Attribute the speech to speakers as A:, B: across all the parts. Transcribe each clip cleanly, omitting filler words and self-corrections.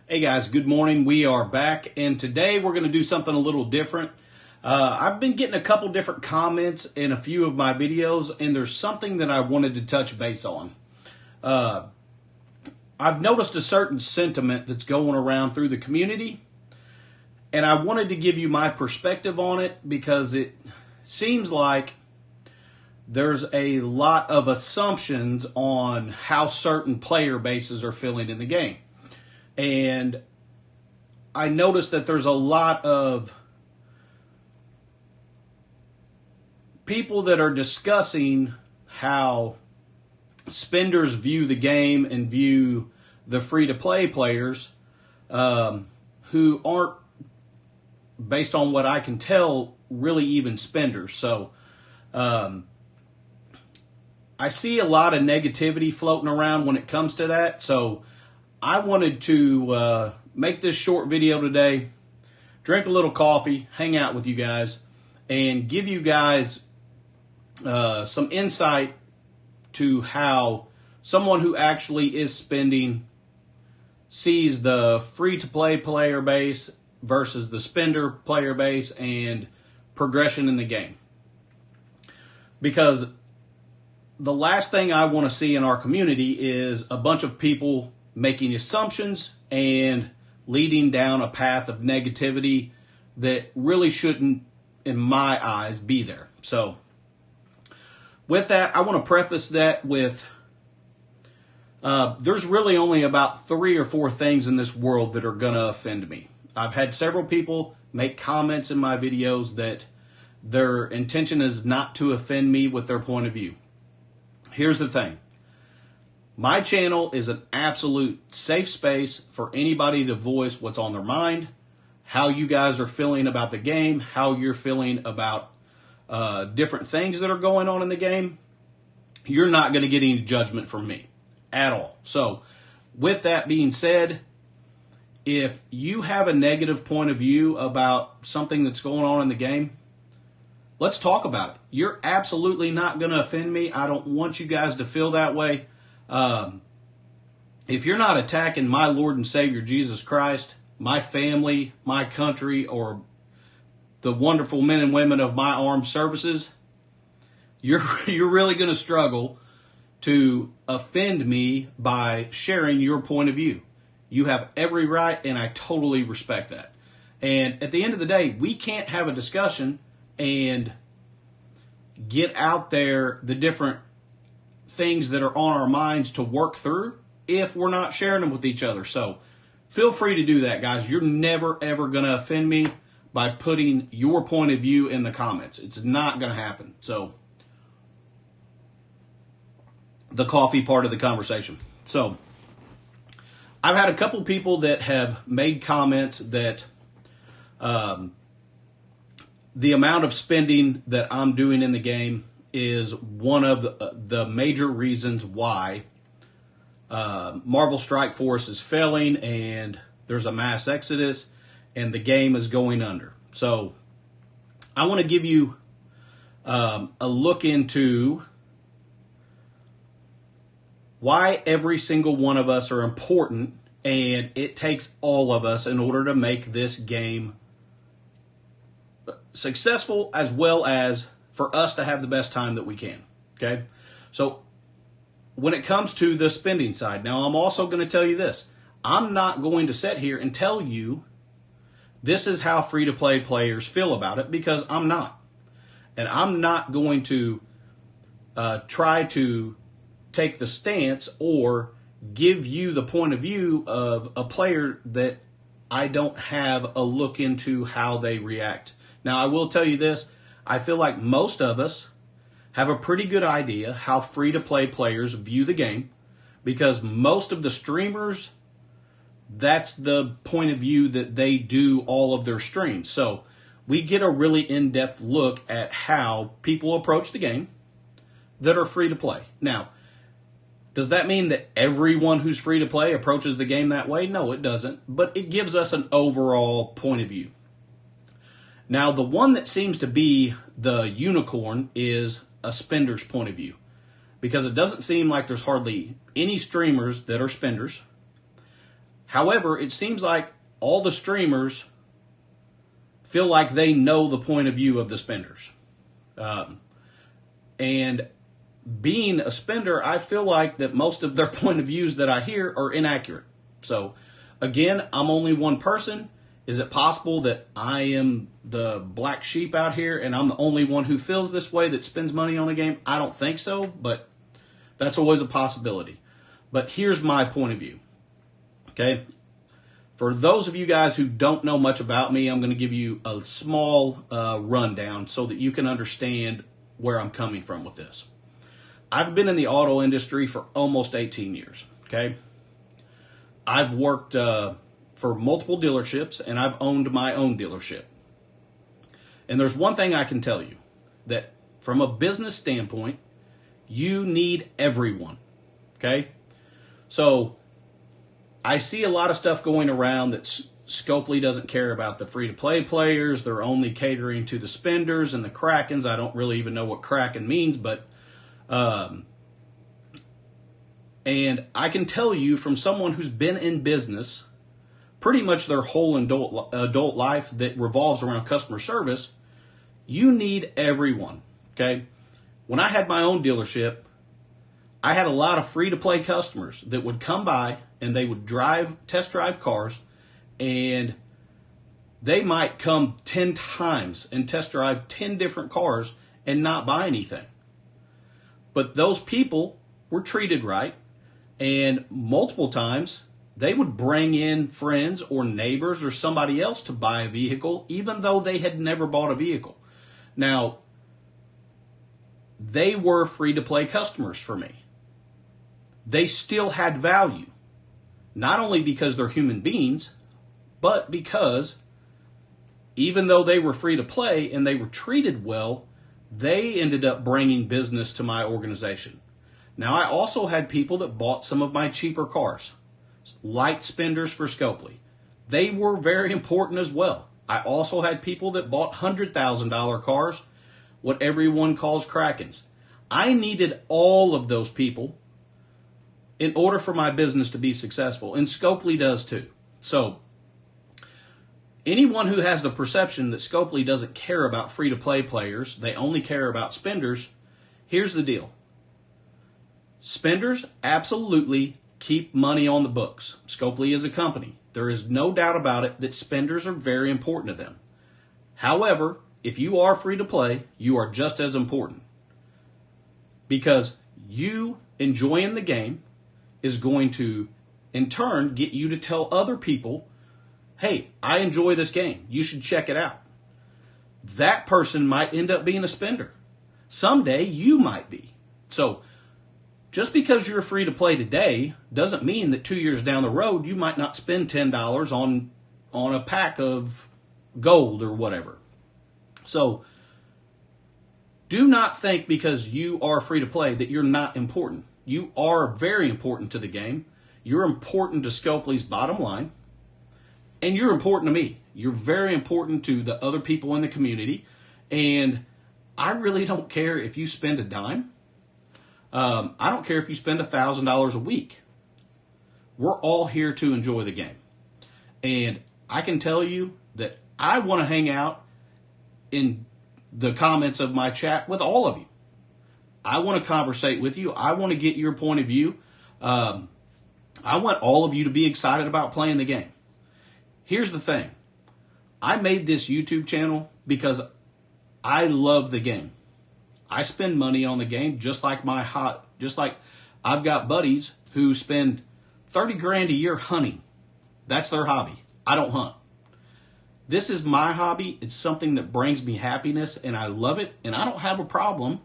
A: Hey guys, good morning. We are back, and today we're going to do something a little different. I've been getting a couple different comments in a few of my videos, and there's something that I wanted to touch base on. I've noticed a certain sentiment that's going around through the community, and I wanted to give you my perspective on it because it seems like there's a lot of assumptions on how certain player bases are feeling in the game. And I noticed that there's a lot of people that are discussing how spenders view the game and view the free-to-play players who aren't, based on what I can tell, really even spenders. So I see a lot of negativity floating around when it comes to that. So I wanted to make this short video today, drink a little coffee, hang out with you guys, and give you guys some insight to how someone who actually is spending sees the free-to-play player base versus the spender player base and progression in the game. Because the last thing I want to see in our community is a bunch of people making assumptions and leading down a path of negativity that really shouldn't, in my eyes, be there. So, with that, I want to preface that with there's really only about 3 or 4 things in this world that are going to offend me. I've had several people make comments in my videos that their intention is not to offend me with their point of view. Here's the thing. My channel is an absolute safe space for anybody to voice what's on their mind, how you guys are feeling about the game, how you're feeling about different things that are going on in the game. You're not going to get any judgment from me at all. So, with that being said, if you have a negative point of view about something that's going on in the game, let's talk about it. You're absolutely not going to offend me. I don't want you guys to feel that way. If you're not attacking my Lord and Savior Jesus Christ, my family, my country, or the wonderful men and women of my armed services, you're really going to struggle to offend me by sharing your point of view. You have every right, and I totally respect that. And at the end of the day, we can't have a discussion and get out there the different things that are on our minds to work through if we're not sharing them with each other. So feel free to do that, guys. You're never, ever going to offend me by putting your point of view in the comments. It's not going to happen. So the coffee part of the conversation. So I've had a couple people that have made comments that the amount of spending that I'm doing in the game is one of the major reasons why Marvel Strike Force is failing and there's a mass exodus and the game is going under. So I want to give you a look into why every single one of us are important, and it takes all of us in order to make this game successful, as well as for us to have the best time that we can. Okay? So when it comes to the spending side, now I'm also going to tell you this. I'm not going to sit here and tell you this is how free-to-play players feel about it, because I'm not. And I'm not going to try to take the stance or give you the point of view of a player that I don't have a look into how they react. Now, I will tell you this. I feel like most of us have a pretty good idea how free-to-play players view the game, because most of the streamers, that's the point of view that they do all of their streams. So we get a really in-depth look at how people approach the game that are free-to-play. Now, does that mean that everyone who's free-to-play approaches the game that way? No, it doesn't. But it gives us an overall point of view. Now, the one that seems to be the unicorn is a spender's point of view, because it doesn't seem like there's hardly any streamers that are spenders. However, it seems like all the streamers feel like they know the point of view of the spenders. And being a spender, I feel like that most of their point of views that I hear are inaccurate. So, again, I'm only one person. Is it possible that I am the black sheep out here and I'm the only one who feels this way that spends money on the game? I don't think so, but that's always a possibility. But here's my point of view. Okay? For those of you guys who don't know much about me, I'm going to give you a small rundown so that you can understand where I'm coming from with this. I've been in the auto industry for almost 18 years. Okay? I've worked for multiple dealerships, and I've owned my own dealership. And there's one thing I can tell you, that from a business standpoint, you need everyone, okay? So I see a lot of stuff going around that Scopely doesn't care about the free-to-play players. They're only catering to the spenders and the Krakens. I don't really even know what Kraken means, but and I can tell you from someone who's been in business pretty much their whole adult life that revolves around customer service, you need everyone, okay? When I had my own dealership, I had a lot of free-to-play customers that would come by and they would test drive cars, and they might come 10 times and test drive 10 different cars and not buy anything. But those people were treated right, and multiple times they would bring in friends or neighbors or somebody else to buy a vehicle, even though they had never bought a vehicle. Now, they were free-to-play customers for me. They still had value, not only because they're human beings, but because even though they were free-to-play and they were treated well, they ended up bringing business to my organization. Now, I also had people that bought some of my cheaper cars. Light spenders for Scopely. They were very important as well. I also had people that bought $100,000 cars, what everyone calls Krakens. I needed all of those people in order for my business to be successful, and Scopely does too. So, anyone who has the perception that Scopely doesn't care about free-to-play players, they only care about spenders, here's the deal. Spenders absolutely keep money on the books. Scopely is a company. There is no doubt about it that spenders are very important to them. However, if you are free to play, you are just as important. Because you enjoying the game is going to, in turn, get you to tell other people, hey, I enjoy this game. You should check it out. That person might end up being a spender. Someday, you might be. So, just because you're free to play today doesn't mean that 2 years down the road you might not spend $10 on a pack of gold or whatever. So do not think because you are free to play that you're not important. You are very important to the game. You're important to Scopely's bottom line. And you're important to me. You're very important to the other people in the community. And I really don't care if you spend a dime. I don't care if you spend $1,000 a week. We're all here to enjoy the game. And I can tell you that I want to hang out in the comments of my chat with all of you. I want to conversate with you. I want to get your point of view. I want all of you to be excited about playing the game. Here's the thing. I made this YouTube channel because I love the game. I spend money on the game just like I've got buddies who spend 30 grand a year hunting. That's their hobby. I don't hunt. This is my hobby. It's something that brings me happiness and I love it, and I don't have a problem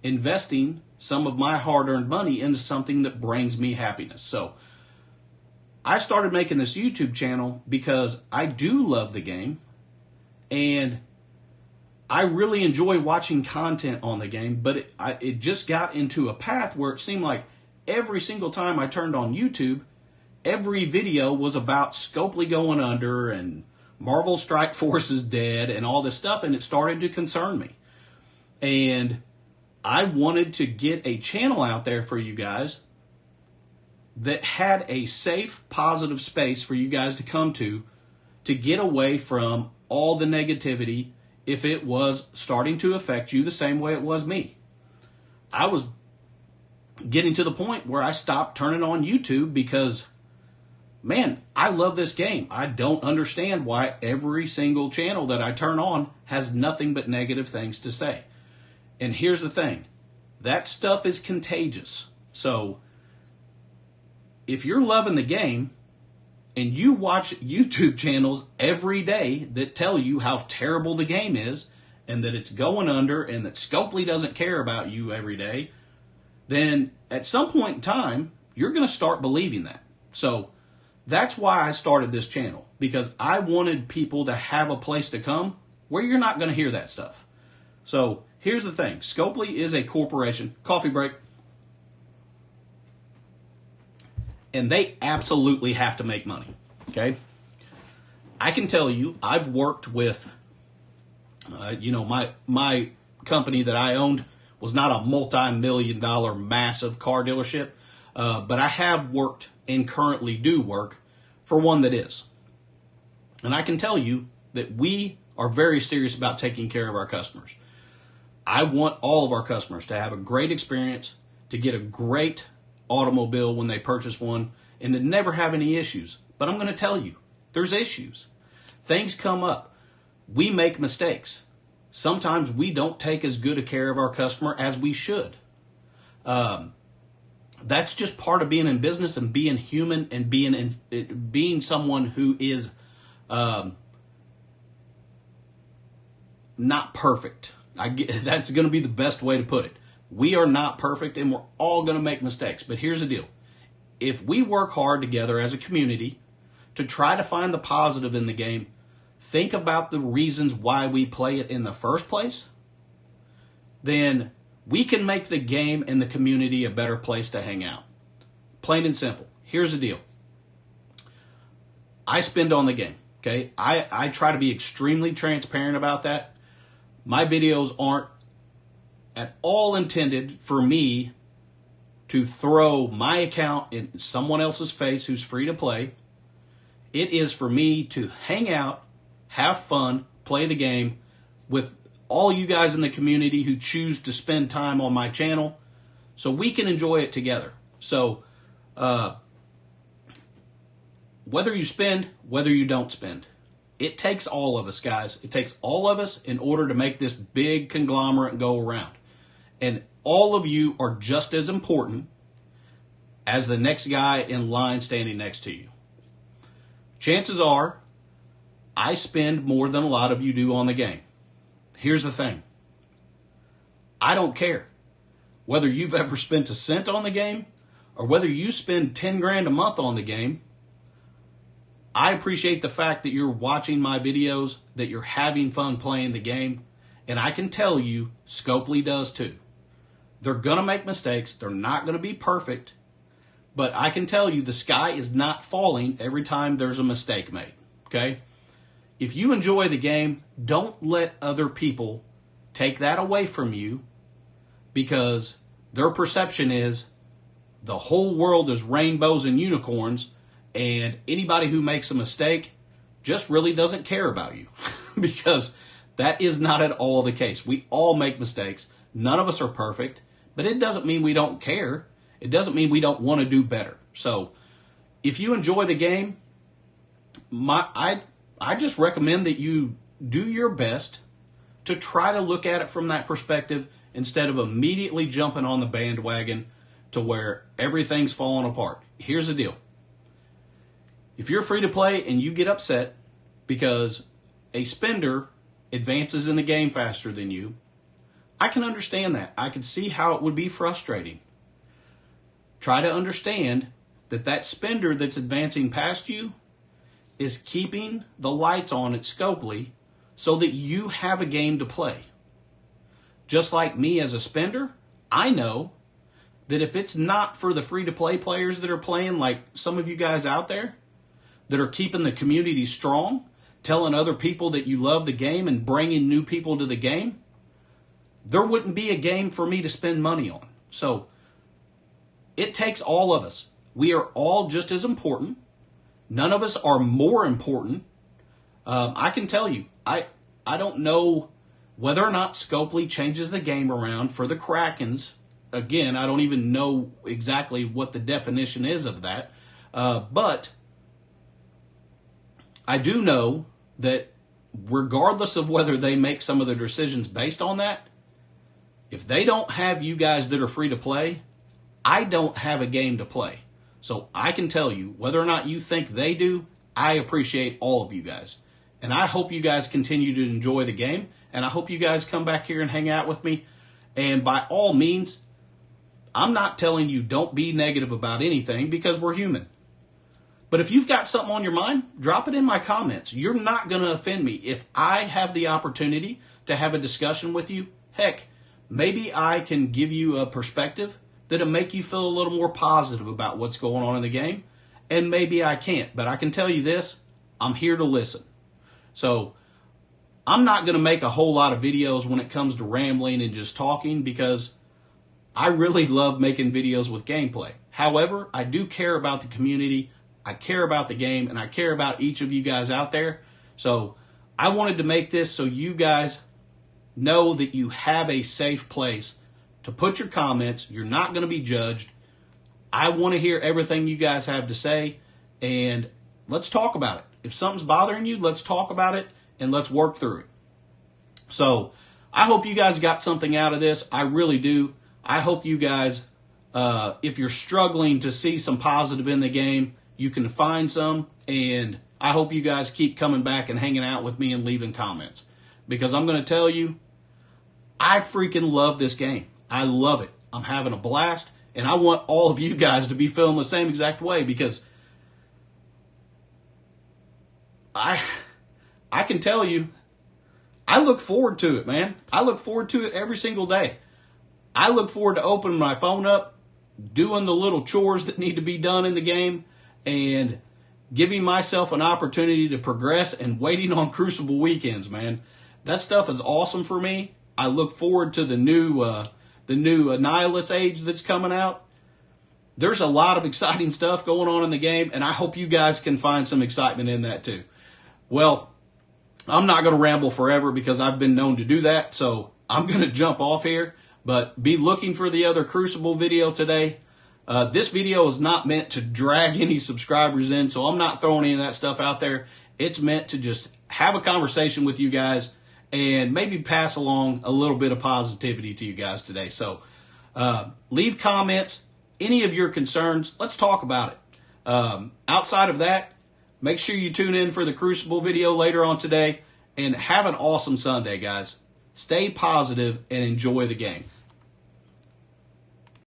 A: investing some of my hard-earned money into something that brings me happiness. So I started making this YouTube channel because I do love the game, and I really enjoy watching content on the game, but it just got into a path where it seemed like every single time I turned on YouTube, every video was about Scopely going under and Marvel Strike Force is dead and all this stuff, and it started to concern me. And I wanted to get a channel out there for you guys that had a safe, positive space for you guys to come to get away from all the negativity if it was starting to affect you the same way it was me. I was getting to the point where I stopped turning on YouTube because, man, I love this game. I don't understand why every single channel that I turn on has nothing but negative things to say. And here's the thing. That stuff is contagious. So if you're loving the game and you watch YouTube channels every day that tell you how terrible the game is and that it's going under and that Scopely doesn't care about you every day, then at some point in time, you're going to start believing that. So that's why I started this channel, because I wanted people to have a place to come where you're not going to hear that stuff. So here's the thing. Scopely is a corporation. Coffee break. And they absolutely have to make money, okay? I can tell you, I've worked with, my company that I owned was not a multi-million-dollar massive car dealership, but I have worked and currently do work for one that is. And I can tell you that we are very serious about taking care of our customers. I want all of our customers to have a great experience, to get a great automobile when they purchase one, and to never have any issues. But I'm going to tell you, there's issues. Things come up. We make mistakes. Sometimes we don't take as good a care of our customer as we should. That's just part of being in business and being human and being someone who is not perfect. That's going to be the best way to put it. We are not perfect, and we're all going to make mistakes. But here's the deal. If we work hard together as a community to try to find the positive in the game, think about the reasons why we play it in the first place, then we can make the game and the community a better place to hang out. Plain and simple. Here's the deal. I spend on the game, okay? I try to be extremely transparent about that. My videos aren't at all intended for me to throw my account in someone else's face who's free to play. It is for me to hang out, have fun, play the game with all you guys in the community who choose to spend time on my channel so we can enjoy it together. So whether you spend, whether you don't spend, it takes all of us, guys. It takes all of us in order to make this big conglomerate go around. And all of you are just as important as the next guy in line standing next to you. Chances are, I spend more than a lot of you do on the game. Here's the thing. I don't care whether you've ever spent a cent on the game or whether you spend 10 grand a month on the game. I appreciate the fact that you're watching my videos, that you're having fun playing the game, and I can tell you, Scopely does too. They're going to make mistakes. They're not going to be perfect, but I can tell you the sky is not falling every time there's a mistake made, okay? If you enjoy the game, don't let other people take that away from you because their perception is the whole world is rainbows and unicorns, and anybody who makes a mistake just really doesn't care about you because that is not at all the case. We all make mistakes. None of us are perfect, but it doesn't mean we don't care. It doesn't mean we don't want to do better. So if you enjoy the game, I just recommend that you do your best to try to look at it from that perspective instead of immediately jumping on the bandwagon to where everything's falling apart. Here's the deal. If you're free to play and you get upset because a spender advances in the game faster than you, I can understand that. I can see how it would be frustrating. Try to understand that that spender that's advancing past you is keeping the lights on at Scopely so that you have a game to play. Just like me as a spender, I know that if it's not for the free-to-play players that are playing, like some of you guys out there, that are keeping the community strong, telling other people that you love the game and bringing new people to the game, there wouldn't be a game for me to spend money on. So it takes all of us. We are all just as important. None of us are more important. I can tell you, I don't know whether or not Scopely changes the game around for the Krakens. Again, I don't even know exactly what the definition is of that. But I do know that regardless of whether they make some of their decisions based on that, if they don't have you guys that are free to play, I don't have a game to play. So I can tell you, whether or not you think they do, I appreciate all of you guys. And I hope you guys continue to enjoy the game. And I hope you guys come back here and hang out with me. And by all means, I'm not telling you don't be negative about anything because we're human. But if you've got something on your mind, drop it in my comments. You're not going to offend me. If I have the opportunity to have a discussion with you, heck, maybe I can give you a perspective that'll make you feel a little more positive about what's going on in the game. And maybe I can't. But I can tell you this, I'm here to listen. So I'm not going to make a whole lot of videos when it comes to rambling and just talking because I really love making videos with gameplay. However, I do care about the community. I care about the game, and I care about each of you guys out there. So I wanted to make this so you guys know that you have a safe place to put your comments. You're not going to be judged. I want to hear everything you guys have to say, and let's talk about it. If something's bothering you, let's talk about it, and let's work through it. So I hope you guys got something out of this. I really do. I hope you guys, if you're struggling to see some positive in the game, you can find some, and I hope you guys keep coming back and hanging out with me and leaving comments. Because I'm going to tell you, I freaking love this game. I love it. I'm having a blast, and I want all of you guys to be feeling the same exact way because I can tell you, I look forward to it, man. I look forward to it every single day. I look forward to opening my phone up, doing the little chores that need to be done in the game, and giving myself an opportunity to progress and waiting on Crucible weekends, man. That stuff is awesome for me. I look forward to the new Annihilus Age that's coming out. There's a lot of exciting stuff going on in the game, and I hope you guys can find some excitement in that too. Well, I'm not going to ramble forever because I've been known to do that, so I'm going to jump off here, but be looking for the other Crucible video today. This video is not meant to drag any subscribers in, so I'm not throwing any of that stuff out there. It's meant to just have a conversation with you guys and maybe pass along a little bit of positivity to you guys today. So leave comments, any of your concerns. Let's talk about it. Outside of that, make sure you tune in for the Crucible video later on today, and have an awesome Sunday, guys. Stay positive and enjoy the game.